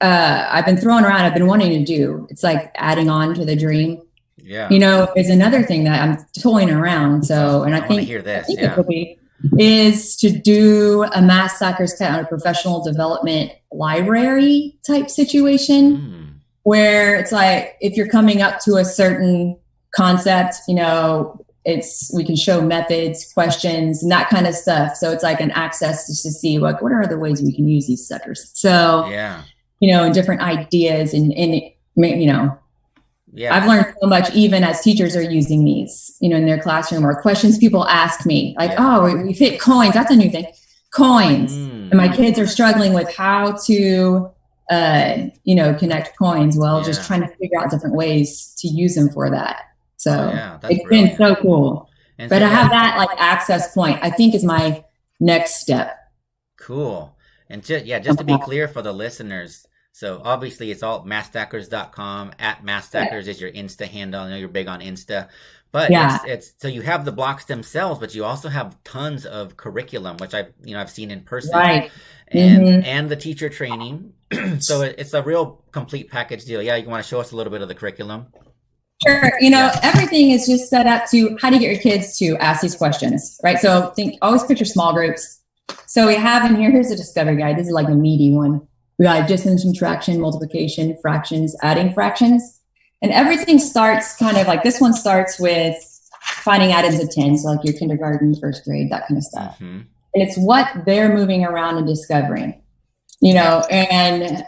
I've been throwing around, I've been wanting to do. It's like adding on to the dream. Is another thing that I'm toying around. So, and I think, hear this. It will be, is to do a math stackers kind of professional development library type situation, where it's if you're coming up to a certain concept, we can show methods, questions, and that kind of stuff. So it's an access just to see what are other ways we can use these suckers. So and different ideas and I've learned so much even as teachers are using these, in their classroom, or questions people ask me we fit coins. That's a new thing. Coins. And my kids are struggling with how to, connect coins. Well, just trying to figure out different ways to use them for that. So it's been so cool. And but I have that access point, I think, is my next step. Cool. And just to be clear for the listeners, so obviously it's all mathstackers.com. @mathstackers is your Insta handle. I know you're big on Insta, but it's so you have the blocks themselves, but you also have tons of curriculum, which I've seen in person, and the teacher training. So it's a real complete package deal. Yeah, you want to show us a little bit of the curriculum? Sure. Everything is just set up to how to get your kids to ask these questions, right? So always picture small groups. So we have in here's a discovery guide. This is the meaty one. We got distance, subtraction, multiplication, fractions, adding fractions. And everything starts kind of this one starts with finding atoms of 10. So your kindergarten, first grade, that kind of stuff. And it's what they're moving around and discovering, and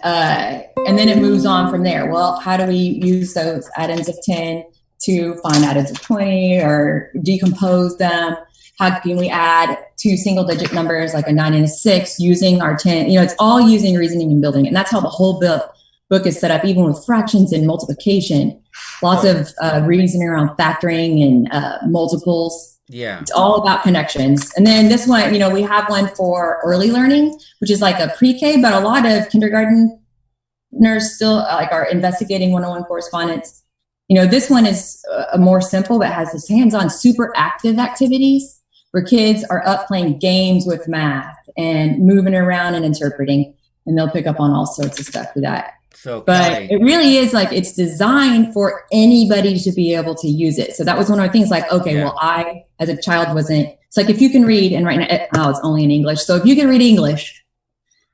then it moves on from there. Well, how do we use those atoms of 10 to find atoms of 20 or decompose them? How can we add 2 single-digit numbers like a 9 and a 6 using our 10? It's all using reasoning and building. And that's how the whole book is set up, even with fractions and multiplication. Lots of reasoning around factoring and multiples. It's all about connections. And then this one, we have one for early learning, which is a pre-K, but a lot of kindergarten nurses still are investigating 101 correspondence. This one is a more simple, but has this hands-on super active activities where kids are up playing games with math and moving around and interpreting, and they'll pick up on all sorts of stuff for that. So, but Kelly, it really is like it's designed for anybody to be able to use it. So that was one of our things, like, okay, well, I, as a child, wasn't. It's like if you can read, and right now it's only in English. So if you can read English,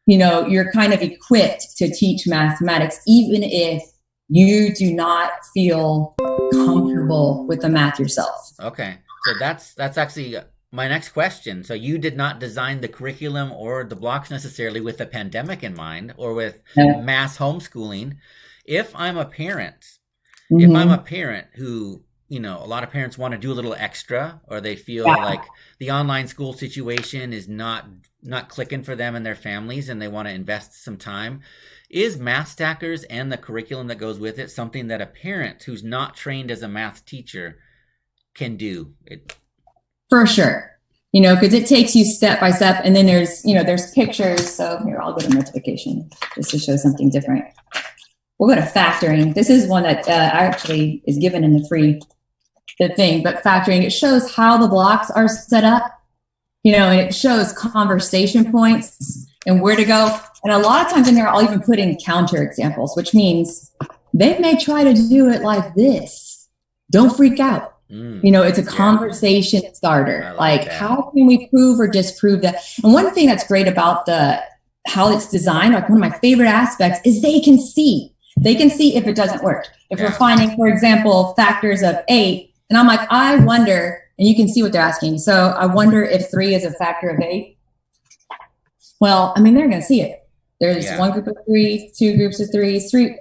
you're kind of equipped to teach mathematics, even if you do not feel comfortable with the math yourself. Okay. So that's actually my next question. So you did not design the curriculum or the blocks necessarily with the pandemic in mind or with mass homeschooling. If I'm a parent who, a lot of parents want to do a little extra, or they feel like the online school situation is not clicking for them and their families, and they want to invest some time, is Math Stackers and the curriculum that goes with it something that a parent who's not trained as a math teacher can do? For sure. Because it takes you step by step, and then there's pictures. So here, I'll go to notification just to show something different. We'll go to factoring. This is one that actually is given in the thing, but factoring, it shows how the blocks are set up, and it shows conversation points and where to go. And a lot of times in there, I'll even put in counter examples, which means they may try to do it like this. Don't freak out. It's a conversation starter. Like, how can we prove or disprove that? And one thing that's great about how it's designed, like one of my favorite aspects, is they can see if it doesn't work. If we're finding, for example, factors of 8, and I'm like, I wonder, and you can see what they're asking. So I wonder if 3 is a factor of 8. Well, they're going to see it. There's one group of 3s, 2 groups of 3s, 3.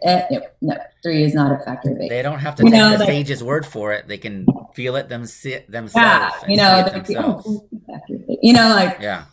No, 3 is not a factor of 8. They don't have to take the sage's word for it. They can feel it themselves.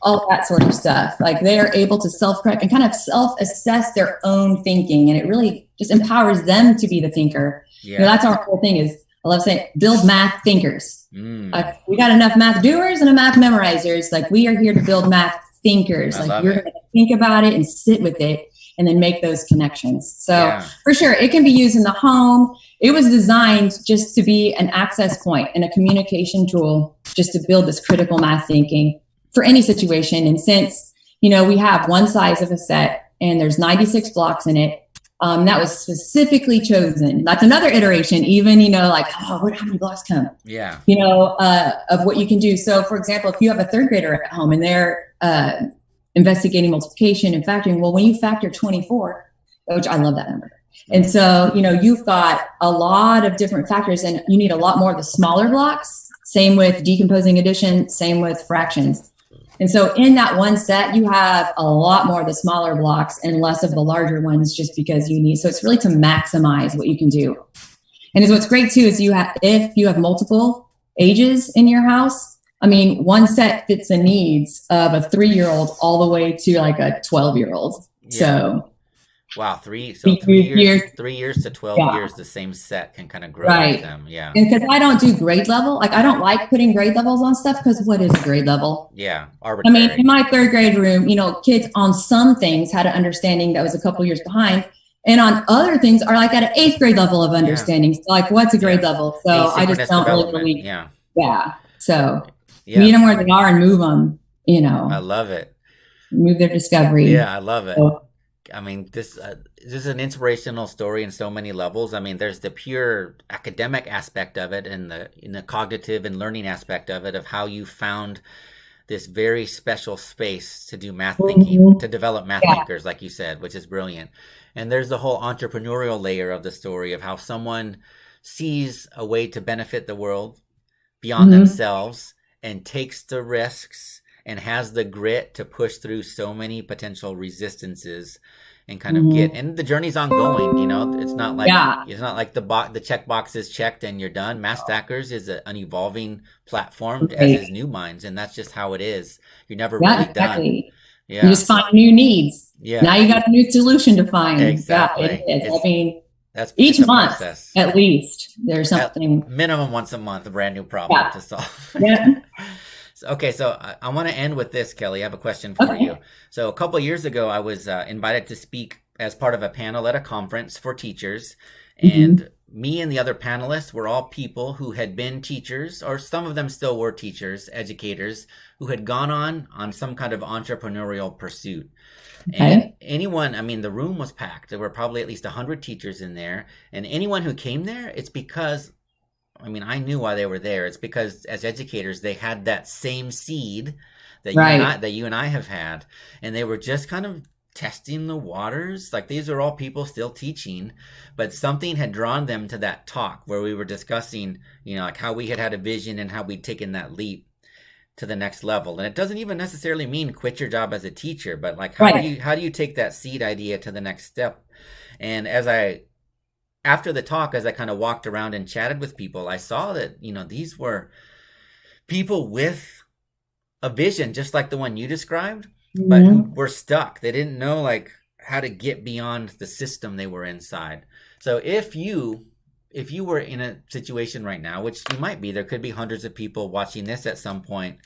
All that sort of stuff. Like, they are able to self-correct and kind of self-assess their own thinking, and it really just empowers them to be the thinker. That's our whole thing. Is I love saying, build math thinkers. We got enough math doers and math memorizers. Like, we are here to build math thinkers. Like, you're going to think about it and sit with it and then make those connections. So for sure, it can be used in the home. It was designed just to be an access point and a communication tool, just to build this critical math thinking for any situation. And since, we have one size of a set and there's 96 blocks in it, that was specifically chosen. That's another iteration, even, how many blocks come? Of what you can do. So for example, if you have a 3rd grader at home and they're investigating multiplication and factoring, well, when you factor 24, which I love that number. And so, you've got a lot of different factors, and you need a lot more of the smaller blocks. Same with decomposing addition, same with fractions. And so in that one set, you have a lot more of the smaller blocks and less of the larger ones, just because you need. So it's really to maximize what you can do. And what's great too is if you have multiple ages in your house, one set fits the needs of a 3-year-old all the way to like a 12-year-old. So. Wow, 3 years to 12 years, the same set can kind of grow with them. Yeah. And because I don't do grade level, like, I don't like putting grade levels on stuff, because what is a grade level? Yeah, arbitrary. In my 3rd grade room, kids on some things had an understanding that was a couple years behind, and on other things are like at an 8th grade level of understanding. So like, what's a grade level? So I just don't really believe. So meet them where they are and move them. I love it. Move their discovery. Yeah, I love it. So, this is an inspirational story in so many levels. There's the pure academic aspect of it, and the cognitive and learning aspect of it, of how you found this very special space to do math thinking, to develop math thinkers, like you said, which is brilliant. And there's the whole entrepreneurial layer of the story of how someone sees a way to benefit the world beyond themselves and takes the risks and has the grit to push through so many potential resistances and kind of and the journey's ongoing. It's not like the check box is checked and you're done. Math Stackers is an evolving platform, as is NuMinds, and that's just how it is. You're never really done. Yeah. You just find new needs. Yeah. Now you got a new solution to find. Exactly. Yeah, it is. That's each month, process. At least, there's something. At minimum once a month, a brand new problem to solve. Okay, so I want to end with this, Kelly. I have a question for you. So a couple of years ago, I was invited to speak as part of a panel at a conference for teachers. And me and the other panelists were all people who had been teachers, or some of them still were teachers, educators, who had gone on some kind of entrepreneurial pursuit. And anyone, I mean, the room was packed. There were probably at least 100 teachers in there. And anyone who came there, it's because, I mean, I knew why they were there. It's because as educators, they had that same seed that you and I have had. And they were just kind of testing the waters. Like, these are all people still teaching, but something had drawn them to that talk where we were discussing, you know, like how we had a vision and how we'd taken that leap to the next level. And it doesn't even necessarily mean quit your job as a teacher, but like how do you take that seed idea to the next step? And after the talk, as I kind of walked around and chatted with people, I saw that, you know, these were people with a vision just like the one you described, but who were stuck. They didn't know like how to get beyond the system they were inside. So if you were in a situation right now, which you might be, there could be hundreds of people watching this at some point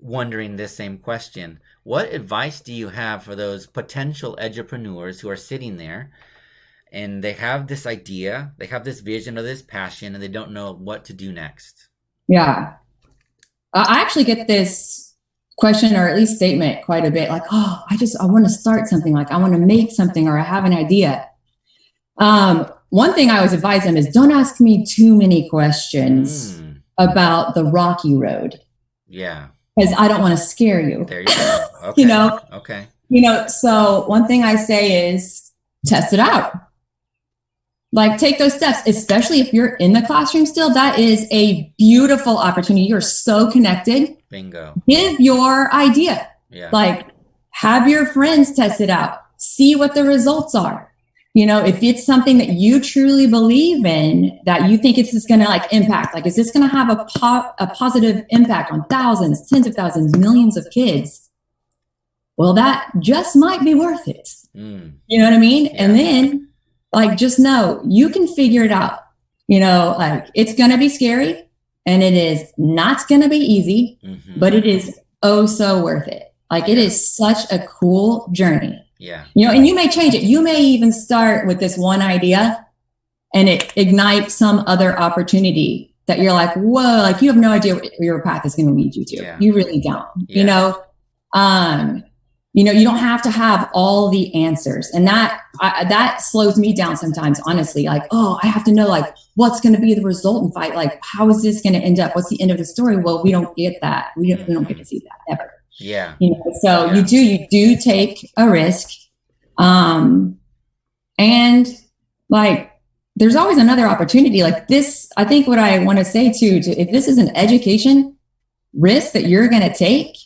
wondering this same question. What advice do you have for those potential edupreneurs who are sitting there and they have this idea, they have this vision or this passion, and they don't know what to do next? Yeah. I actually get this question, or at least statement, quite a bit, like, oh, I want to start something, like I want to make something, or I have an idea. One thing I always advise them is don't ask me too many questions about the rocky road. Yeah. Because I don't want to scare you. There you go. Okay. Okay. So one thing I say is test it out. Like, take those steps, especially if you're in the classroom still. That is a beautiful opportunity. You're so connected. Bingo. Give your idea. Yeah. Like, have your friends test it out. See what the results are. You know, if it's something that you truly believe in, that you think it's just going to like impact, like, is this going to have a positive impact on thousands, tens of thousands, millions of kids? Well, that just might be worth it. You know what I mean? Yeah. And then, like, just know you can figure it out. You know, like, it's going to be scary and it is not going to be easy, but it is oh so worth it. Like, it is such a cool journey. Yeah. You know, and you may change it. You may even start with this one idea and it ignites some other opportunity that you're like, whoa, like, you have no idea what your path is going to lead you to. Yeah. You really don't. Yeah. You don't have to have all the answers. And that slows me down sometimes, honestly. Like, oh, I have to know, like, what's going to be the resultant fight? Like, how is this going to end up? What's the end of the story? Well, we don't get that. We don't get to see that ever. Yeah. You know, so you do take a risk. And like, there's always another opportunity like this. I think what I want to say too, if this is an education risk that you're going to take,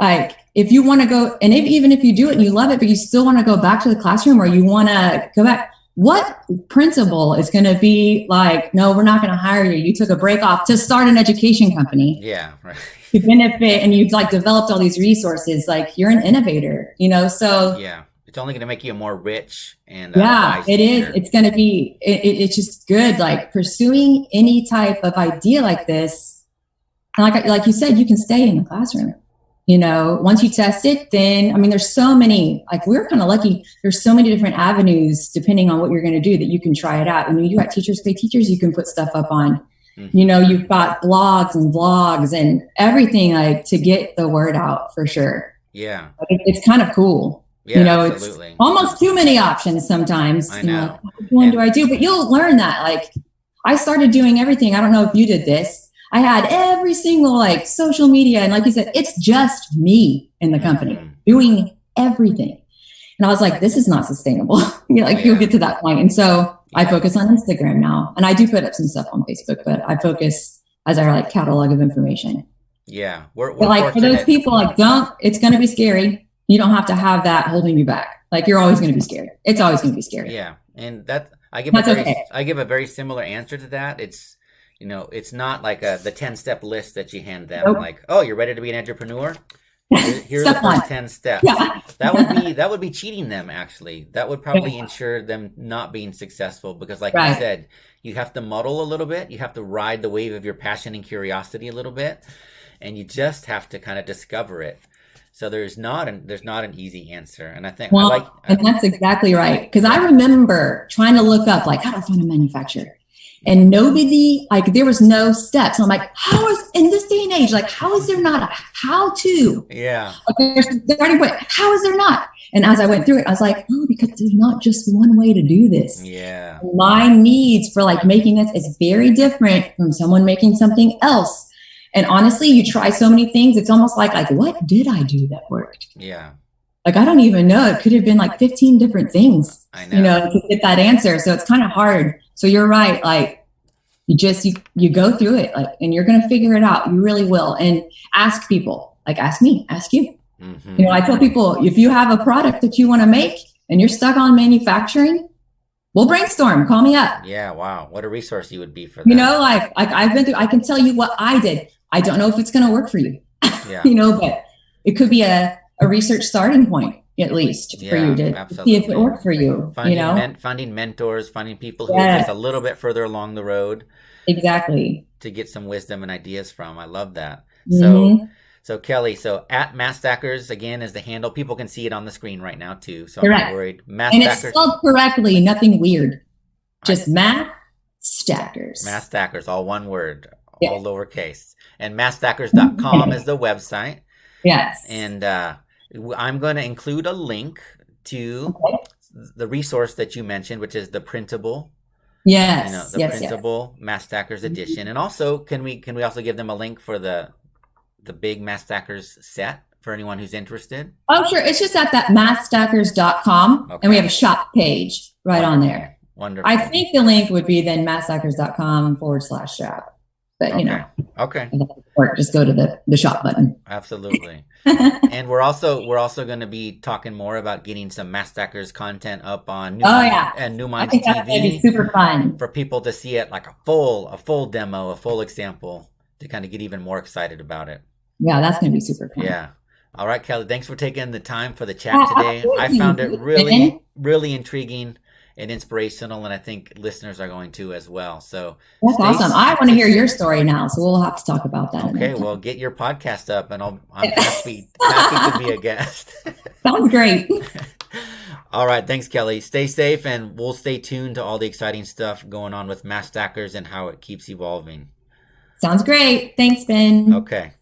like, if you want to go, and even if you do it and you love it, but you still want to go back to the classroom, or you want to go back, what principal is going to be like, no, we're not going to hire you. You took a break off to start an education company. Yeah. Right. To benefit, and you've like developed all these resources. Like, you're an innovator, you know, so. Yeah. It's only going to make you more rich. And it is. It's going to be, it's just good. Like, pursuing any type of idea like this. And like you said, you can stay in the classroom. You know, once you test it, then, I mean, there's so many, like, we're kind of lucky. There's so many different avenues depending on what you're going to do that you can try it out. And when you got Teachers Pay Teachers, you can put stuff up on, you know, you've got blogs and vlogs and everything, like, to get the word out for sure. Yeah. It's kind of cool. Yeah, you know, absolutely. It's almost too many options sometimes. I know. You know, which one do I do? But you'll learn that. Like, I started doing everything. I don't know if you did this. I had every single like social media. And like you said, it's just me in the company doing everything. And I was like, this is not sustainable. You'll get to that point. And so I focus on Instagram now. And I do put up some stuff on Facebook, but I focus as our like catalog of information. Yeah. We're like, for those people, like, it's going to be scary. You don't have to have that holding you back. Like, you're always going to be scared. It's always going to be scary. Yeah. And I give a very similar answer to that. It's, you know, it's not like the 10-step list that you hand them. Nope. Like, oh, you're ready to be an entrepreneur? Here's the first 10 steps. Yeah. That would be cheating them, actually. That would probably ensure them not being successful, because like you said, you have to muddle a little bit. You have to ride the wave of your passion and curiosity a little bit, and you just have to kind of discover it. So there's not an easy answer, and I think Well, and that's exactly right. Because I remember trying to look up like how to find a manufacturer, and nobody, like, there was no steps. I'm like, how is, in this day and age, like, how is there not a how to? Yeah. Like, there's the starting point. How is there not? And as I went through it, I was like, oh, because there's not just one way to do this. Yeah. My needs for like making this is very different from someone making something else. And honestly, you try so many things. It's almost like what did I do that worked? Yeah. Like, I don't even know. It could have been like 15 different things, I know. To get that answer. So it's kind of hard. So you're right. Like, you go through it, like, and you're going to figure it out. You really will. And ask people, like, ask me, ask you. Mm-hmm. I tell people, if you have a product that you want to make and you're stuck on manufacturing, we'll brainstorm. Call me up. Yeah. Wow. What a resource you would be for that. Like I've been through, I can tell you what I did. I don't know if it's going to work for you, yeah. But it could be a research starting point, at least, for you to see if it worked for you. Finding mentors, finding people who are just a little bit further along the road. Exactly. To get some wisdom and ideas from. I love that. Mm-hmm. So Kelly, at Math Stackers, again, is the handle. People can see it on the screen right now too. So correct. I'm not worried. And it's spelled correctly, nothing weird. Just Math Stackers. Math Stackers, all one word, all lowercase. And mathstackers.com is the website. Yes. And I'm going to include a link to the resource that you mentioned, which is the printable. Yes. The printable Math Stackers edition. And also, can we also give them a link for the big Math Stackers set for anyone who's interested? Oh, sure. It's just at that mathstackers.com. Okay. And we have a shop page right on there. Wonderful. I think the link would be then mathstackers.com/shop. But, Okay. Or just go to the shop button. Absolutely. And we're also going to be talking more about getting some Math Stackers content up on NuMinds and NuMinds TV. That's going to be super fun. For people to see it like a full demo, a full example, to kind of get even more excited about it. Yeah, that's going to be super fun. Yeah. All right, Kelly, thanks for taking the time for the chat today. Absolutely. I found it really, really intriguing and inspirational, and I think listeners are going to as well. So that's awesome. I want to hear your story now, so we'll have to talk about that. Okay, well, get your podcast up, and I'm happy to be a guest. Sounds great. All right, thanks, Kelly. Stay safe, and we'll stay tuned to all the exciting stuff going on with Math Stackers and how it keeps evolving. Sounds great. Thanks, Ben. Okay.